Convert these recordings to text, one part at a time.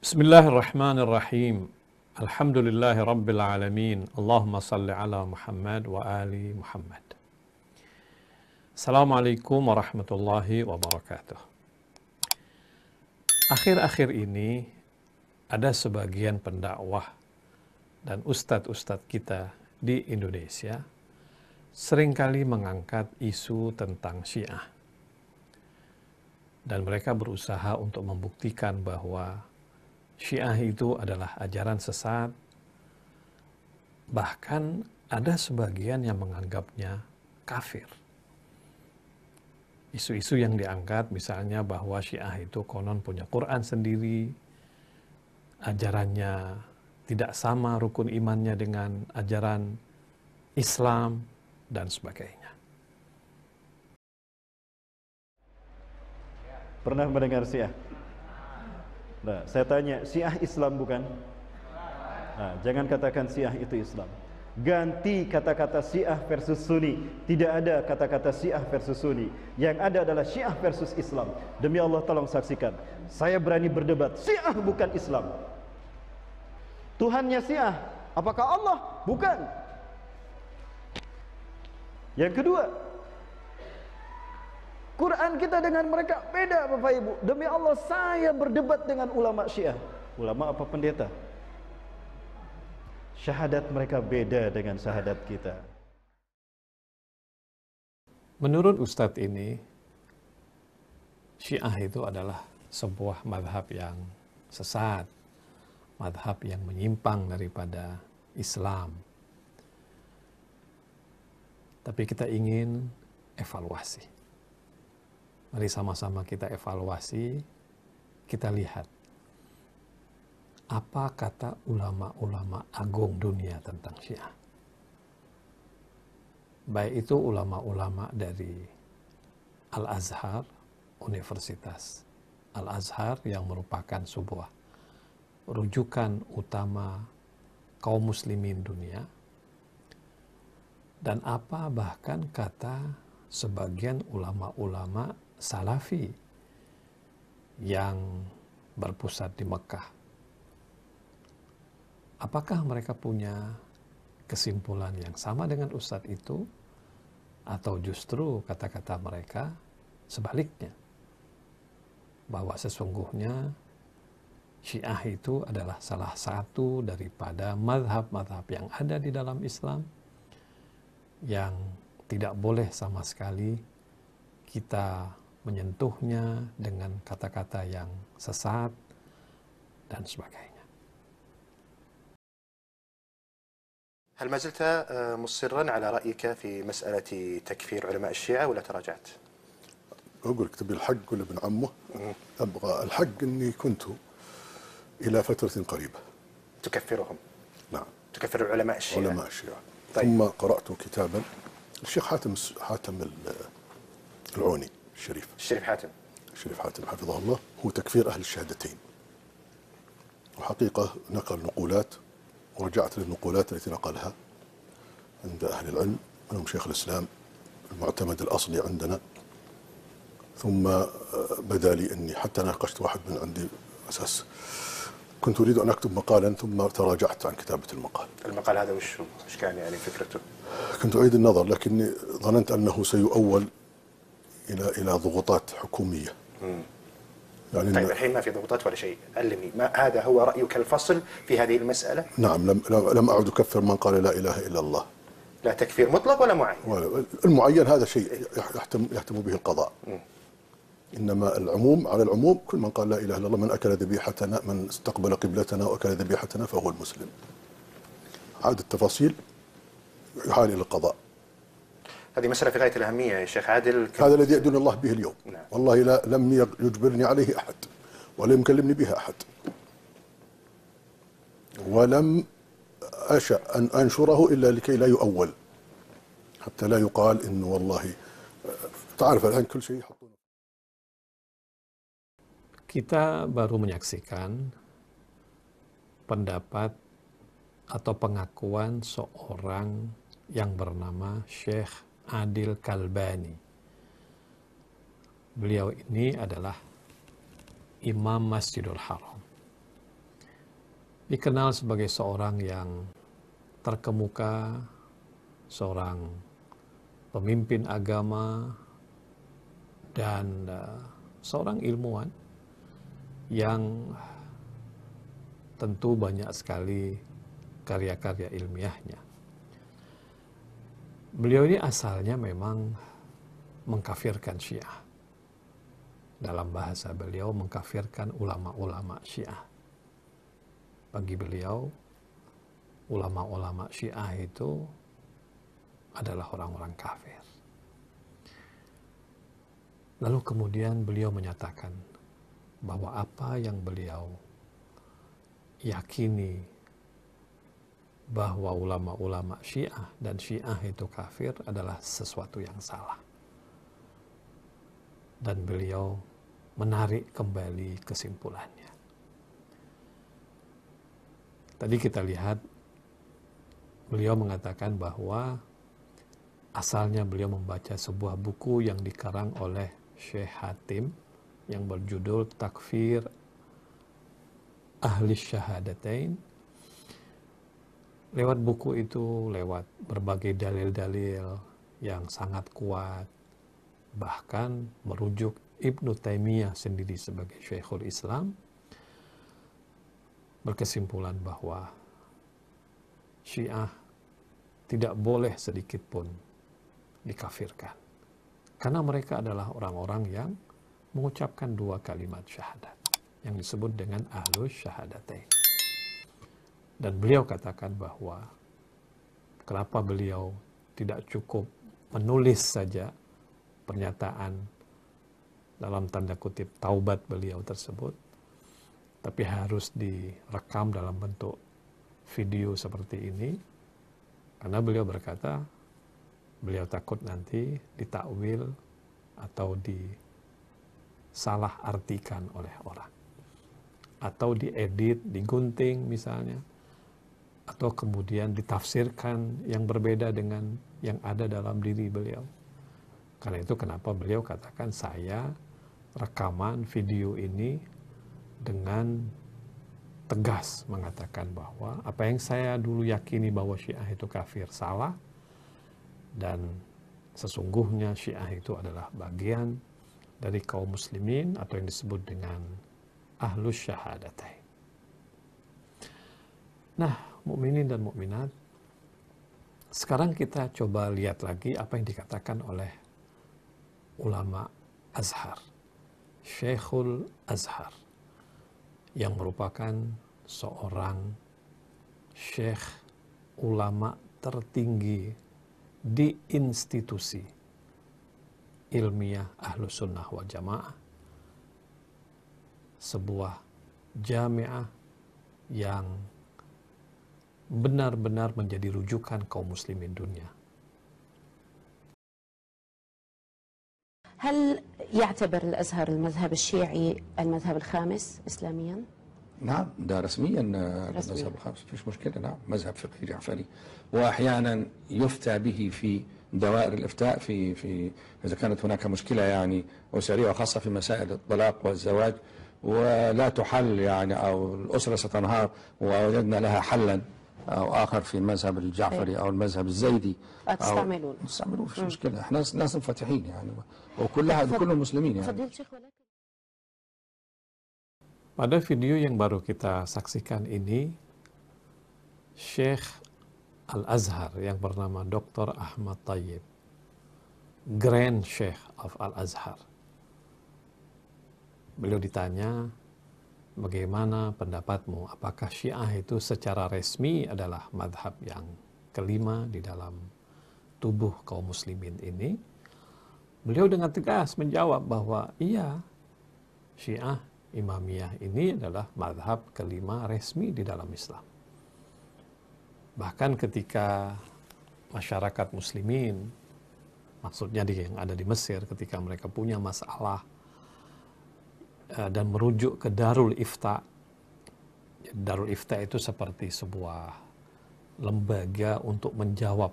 Bismillahirrahmanirrahim. Alhamdulillahi Rabbil Alamin. Allahumma salli ala Muhammad wa ali Muhammad. Assalamualaikum warahmatullahi wabarakatuh. Akhir-akhir ini ada sebagian pendakwah dan ustadz-ustadz kita di Indonesia seringkali mengangkat isu tentang Syiah. Dan mereka berusaha untuk membuktikan bahwa Syiah itu adalah ajaran sesat. Bahkan ada sebagian yang menganggapnya kafir. Isu-isu yang diangkat misalnya bahwa Syiah itu konon punya Quran sendiri, ajarannya tidak sama rukun imannya dengan ajaran Islam, dan sebagainya. Pernah mendengar Syiah? Nah, saya tanya, Syiah Islam bukan? Nah, jangan katakan Syiah itu Islam. Ganti kata-kata Syiah versus Sunni. Tidak ada kata-kata Syiah versus Sunni. Yang ada adalah Syiah versus Islam. Demi Allah, tolong saksikan. Saya berani berdebat. Syiah bukan Islam. Tuhannya Syiah, apakah Allah? Bukan. Yang kedua, Quran kita dengan mereka beda, Bapak Ibu. Demi Allah, saya berdebat dengan ulama Syiah. Ulama apa pendeta? Syahadat mereka beda dengan syahadat kita. Menurut Ustadz ini, Syiah itu adalah sebuah madhab yang sesat, madhab yang menyimpang daripada Islam. Tapi kita ingin evaluasi. Mari sama-sama kita evaluasi, kita lihat apa kata ulama-ulama agung dunia tentang Syiah. Baik itu ulama-ulama dari Al-Azhar, Universitas Al-Azhar yang merupakan sebuah rujukan utama kaum muslimin dunia, dan apa bahkan kata sebagian ulama-ulama Salafi yang berpusat di Mekah. Apakah mereka punya kesimpulan yang sama dengan Ustadz itu? Atau justru kata-kata mereka sebaliknya? Bahwa sesungguhnya Syiah itu adalah salah satu daripada madhab-madhab yang ada di dalam Islam yang tidak boleh sama sekali kita menyentuhnya dengan kata-kata yang sesat dan sebagainya. هل ما زلت مصرا على رأيك في مسألة تكفير علماء الشيعة ولا تراجعت؟ أقول لك تبي الحق ولا ابن عمه؟ أبغى الحق إني كنت إلى فترة قريبة تكفرهم؟ نعم. تكفر علماء الشيعة؟ علماء الشيعة. طيب. ثم قرأت كتابا الشيخ حاتم العوني الشريف الشريف حاتم حفظه الله، هو تكفير أهل الشهادتين. وحقيقة نقل نقولات ورجعت للنقولات التي نقلها عند أهل العلم، منهم شيخ الإسلام المعتمد الأصلي عندنا. ثم بدا لي أني حتى ناقشت واحد من عندي أساس كنت أريد أن أكتب مقالا، ثم تراجعت عن كتابة المقال. المقال هذا وش كان يعني فكرته؟ كنت أعيد النظر، لكني ظننت أنه سيؤول إلى ضغوطات حكومية. يعني طيب الحين ما في ضغوطات ولا شيء، علمني، ما هذا هو رأيك الفصل في هذه المسألة؟ نعم، لم أعد أكفر من قال لا إله إلا الله. لا تكفير مطلق ولا معين؟ المعين هذا شيء يحتم به القضاء. إنما العموم، على العموم كل من قال لا إله إلا الله، من أكل ذبيحتنا، من استقبل قبلتنا وأكل ذبيحتنا فهو المسلم. عاد التفاصيل يحال إلى القضاء. هذه مسألة في غاية الأهمية يا شيخ عادل. هذا الذي يدعون الله به اليوم. نعم. والله لم يجبرني عليه أحد ولم يكلمني بها أحد، ولم أشأ أن أنشره إلا لكي لا يؤول، حتى لا يقال إنه والله تعرف الآن كل شيء يحطونه. Kita baru menyaksikan pendapat atau pengakuan seorang yang bernama Syekh Adil Kalbani. Beliau ini adalah Imam Masjidil Haram. dikenal sebagai seorang yang terkemuka, seorang pemimpin agama, dan seorang ilmuwan yang tentu banyak sekali karya-karya ilmiahnya. Beliau ini asalnya memang mengkafirkan Syiah. Dalam bahasa beliau mengkafirkan ulama-ulama Syiah. Bagi beliau, ulama-ulama Syiah itu adalah orang-orang kafir. Lalu kemudian beliau menyatakan bahwa apa yang beliau yakini bahwa ulama-ulama Syiah dan Syiah itu kafir adalah sesuatu yang salah. Dan beliau menarik kembali kesimpulannya. Tadi kita lihat beliau mengatakan bahwa asalnya beliau membaca sebuah buku yang dikarang oleh Syekh Hatim yang berjudul Takfir Ahli Syahadatain. Lewat buku itu, lewat berbagai dalil-dalil yang sangat kuat, bahkan merujuk Ibnu Taimiyah sendiri sebagai Syekhul Islam, berkesimpulan bahwa Syiah tidak boleh sedikit pun dikafirkan. Karena mereka adalah orang-orang yang mengucapkan dua kalimat syahadat, yang disebut dengan Ahlus Syahadatain. Dan beliau katakan bahwa kenapa beliau tidak cukup menulis saja pernyataan dalam tanda kutip taubat beliau tersebut, tapi harus direkam dalam bentuk video seperti ini, karena beliau berkata beliau takut nanti ditakwil atau disalah artikan oleh orang, atau diedit, digunting misalnya, atau kemudian ditafsirkan yang berbeda dengan yang ada dalam diri beliau. Karena itu kenapa beliau katakan saya rekaman video ini dengan tegas mengatakan bahwa apa yang saya dulu yakini bahwa Syiah itu kafir salah, dan sesungguhnya Syiah itu adalah bagian dari kaum muslimin atau yang disebut dengan Ahlus Syahadatain. Nah, mukminin dan mukminat, sekarang kita coba lihat lagi apa yang dikatakan oleh ulama Azhar, Syekhul Azhar, yang merupakan seorang syekh ulama tertinggi di institusi ilmiah Ahlus Sunnah wal Jamaah, sebuah jamiah yang benar-benar menjadi rujukan kaum muslimin dunia. هل يعتبر الأزهر المذهب الشيعي المذهب الخامس إسلاميا؟ نعم، ده رسميا المذهب الخامس، مفيش مشكلة. نعم، مذهب فقهي جعفري، وأحيانا يفتى به في دوائر الإفتاء في إذا كانت هناك مشكلة يعني أسرية، وخاصة في مسائل الطلاق والزواج، ولا تحل يعني أو الأسرة ستنهار ووجدنا لها حلا أو آخر في المذهب الجعفري أو المذهب الزيدي تستعملون مفيش مشكلة. إحنا ناس منفتحين يعني، وكلها كل المسلمين يعني. Pada video yang baru kita saksikan ini, Syekh Al-Azhar yang bernama Dr. Ahmad Tayyib, Grand Sheikh of Al-Azhar. Beliau ditanya, bagaimana pendapatmu? Apakah Syiah itu secara resmi adalah madhab yang kelima di dalam tubuh kaum muslimin ini? Beliau dengan tegas menjawab bahwa iya, Syiah Imamiyah ini adalah madhab kelima resmi di dalam Islam. Bahkan ketika masyarakat muslimin, maksudnya yang ada di Mesir, ketika mereka punya masalah dan merujuk ke Darul Ifta. Darul Ifta itu seperti sebuah lembaga untuk menjawab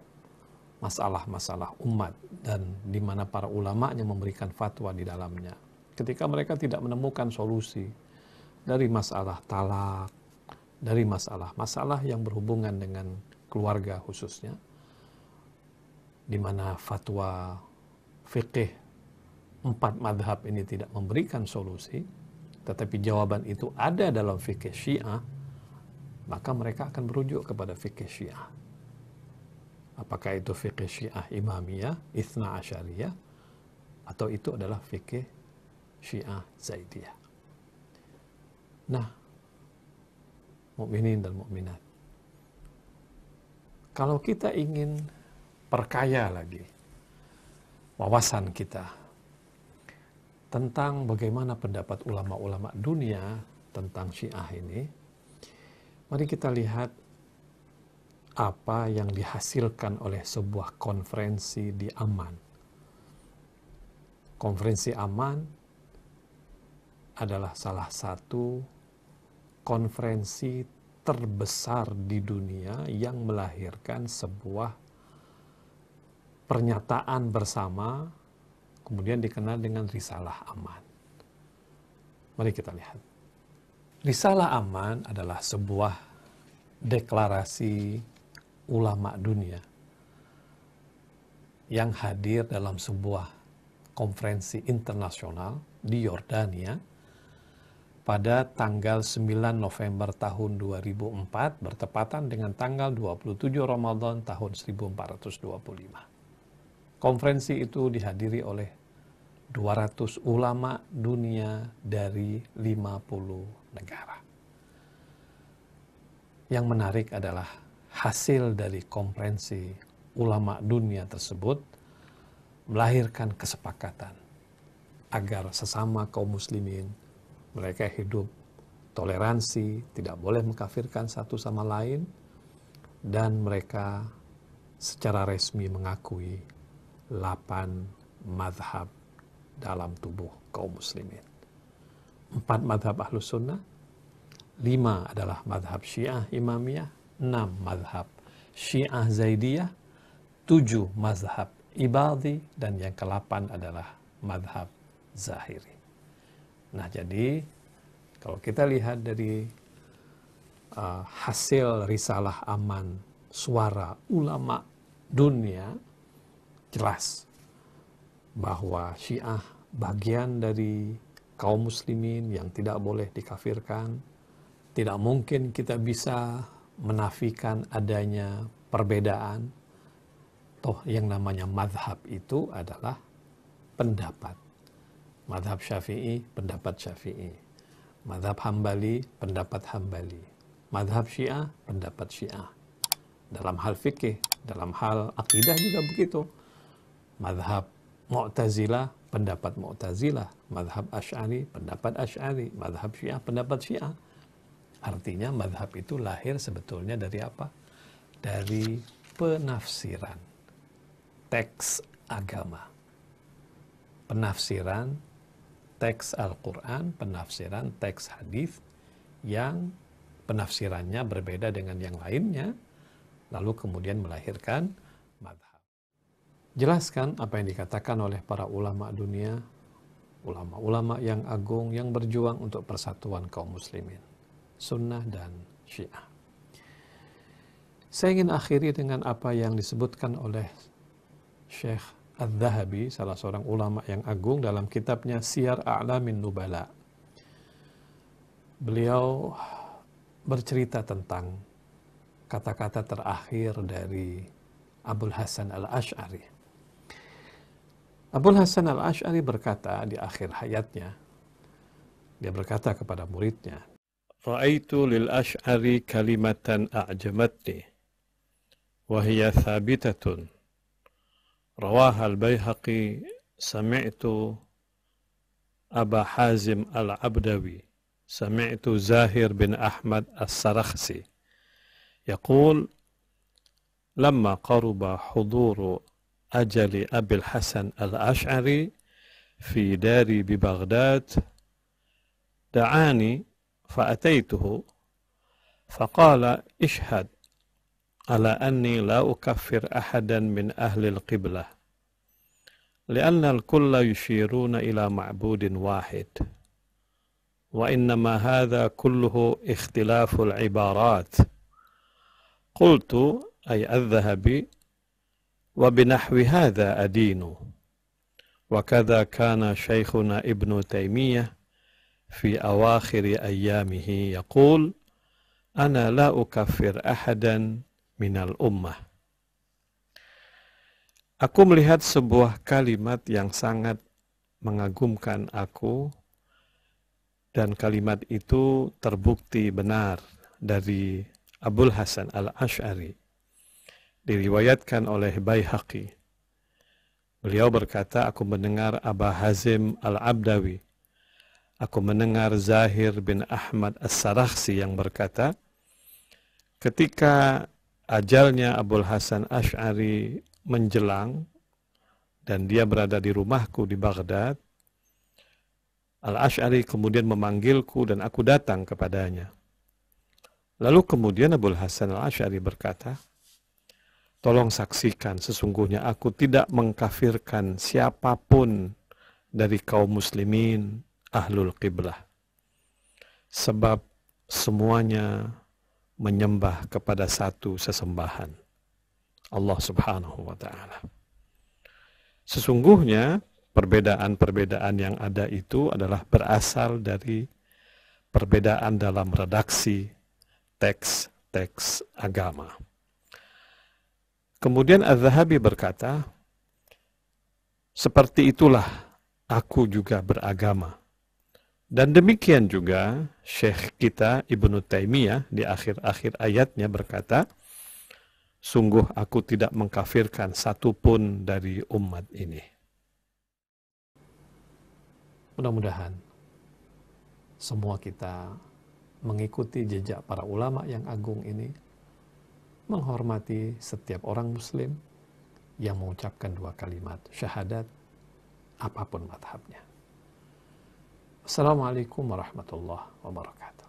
masalah-masalah umat, dan di mana para ulamanya memberikan fatwa di dalamnya. Ketika mereka tidak menemukan solusi dari masalah talak, dari masalah-masalah yang berhubungan dengan keluarga khususnya, di mana fatwa fikih 4 madhab ini tidak memberikan solusi, tetapi jawaban itu ada dalam fikih Syiah, maka mereka akan merujuk kepada fikih Syiah. Apakah itu fikih Syiah Imamiyah, Itsna Asyariyah, atau itu adalah fikih Syiah Zaidiyah. Nah, mukminin dan mukminat, kalau kita ingin perkaya lagi wawasan kita tentang bagaimana pendapat ulama-ulama dunia tentang Syiah ini, mari kita lihat apa yang dihasilkan oleh sebuah konferensi di Amman. Konferensi Amman adalah salah satu konferensi terbesar di dunia yang melahirkan sebuah pernyataan bersama, kemudian dikenal dengan Risalah Amman. Mari kita lihat. Risalah Amman adalah sebuah deklarasi ulama dunia yang hadir dalam sebuah konferensi internasional di Yordania pada tanggal 9 November tahun 2004 bertepatan dengan tanggal 27 Ramadan tahun 1425. Konferensi itu dihadiri oleh 200 ulama dunia dari 50 negara. Yang menarik adalah hasil dari konferensi ulama dunia tersebut melahirkan kesepakatan agar sesama kaum muslimin mereka hidup toleransi, tidak boleh mengkafirkan satu sama lain, dan mereka secara resmi mengakui 8 madhab dalam tubuh kaum muslimin. 4 madhab Ahlus Sunnah, 5 adalah madhab Syiah Imamiyah, 6 madhab Syiah Zaidiyah, 7 madhab Ibadhi, dan yang ke-8 adalah madhab Zahiri. Nah, jadi kalau kita lihat dari hasil Risalah Amman, suara ulama dunia, jelas bahwa Syiah bagian dari kaum muslimin yang tidak boleh dikafirkan. Tidak mungkin kita bisa menafikan adanya perbedaan. Toh yang namanya madhab itu adalah pendapat. Madhab Syafi'i, pendapat Syafi'i. Madhab Hambali, pendapat Hambali. Madhab Syiah, pendapat Syiah. Dalam hal fikih, dalam hal akidah juga begitu. Madhab Mu'tazilah, pendapat Mu'tazilah. Madhab Asy'ari, pendapat Asy'ari. Madhab Syiah, pendapat Syiah. Artinya madhab itu lahir sebetulnya dari apa? Dari penafsiran teks agama. Penafsiran teks Al-Quran, penafsiran teks hadis yang penafsirannya berbeda dengan yang lainnya, lalu kemudian melahirkan madhab. Jelaskan apa yang dikatakan oleh para ulama dunia, ulama-ulama yang agung yang berjuang untuk persatuan kaum muslimin, sunnah dan syiah. Saya ingin akhiri dengan apa yang disebutkan oleh Syekh Adz-Dzahabi, salah seorang ulama yang agung, dalam kitabnya Siyar A'lamin Nubala. Beliau bercerita tentang kata-kata terakhir dari Abul Hasan Al-Asy'ari. Abul Hasan Al-Asy'ari berkata di akhir hayatnya, dia berkata kepada muridnya, "Ra'aitu lil Asy'ari kalimatan a'jamatni, wa hiya thabitatun. رواها البيهقي سمعت أبا حازم العبدوي سمعت زاهر بن أحمد السرخسي يقول لما قرب حضور أجل أبي الحسن الأشعري في داري ببغداد دعاني فأتيته فقال اشهد على أني لا أكفر أحدا من أهل القبلة لأن الكل يشيرون إلى معبود واحد وإنما هذا كله اختلاف العبارات. قلت أي الذهبي وبنحو هذا أدين. وكذا كان شيخنا ابن تيمية في أواخر أيامه يقول أنا لا أكفر أحدا من الأمة. Aku melihat sebuah kalimat yang sangat mengagumkan aku, dan kalimat itu terbukti benar dari Abul Hasan Al-Asy'ari, diriwayatkan oleh Baihaqi. Beliau berkata, aku mendengar Aba Hazim Al-Abdawi, aku mendengar Zahir bin Ahmad As-Sarakhsi yang berkata, ketika ajalnya Abul Hasan Asy'ari menjelang dan dia berada di rumahku di Baghdad, Al-Asy'ari kemudian memanggilku dan aku datang kepadanya. Lalu kemudian Abul Hasan Al-Asy'ari berkata, tolong saksikan sesungguhnya aku tidak mengkafirkan siapapun dari kaum muslimin ahlul qiblah, sebab semuanya menyembah kepada satu sesembahan, Allah Subhanahu wa ta'ala. Sesungguhnya perbedaan-perbedaan yang ada itu adalah berasal dari perbedaan dalam redaksi teks-teks agama. Kemudian Az-Zahabi berkata, seperti itulah aku juga beragama. Dan demikian juga Syekh kita Ibnu Taimiyah di akhir-akhir ayatnya berkata, sungguh aku tidak mengkafirkan satupun dari umat ini. Mudah-mudahan semua kita mengikuti jejak para ulama yang agung ini, menghormati setiap orang muslim yang mengucapkan dua kalimat syahadat apapun madhabnya. Assalamualaikum warahmatullahi wabarakatuh.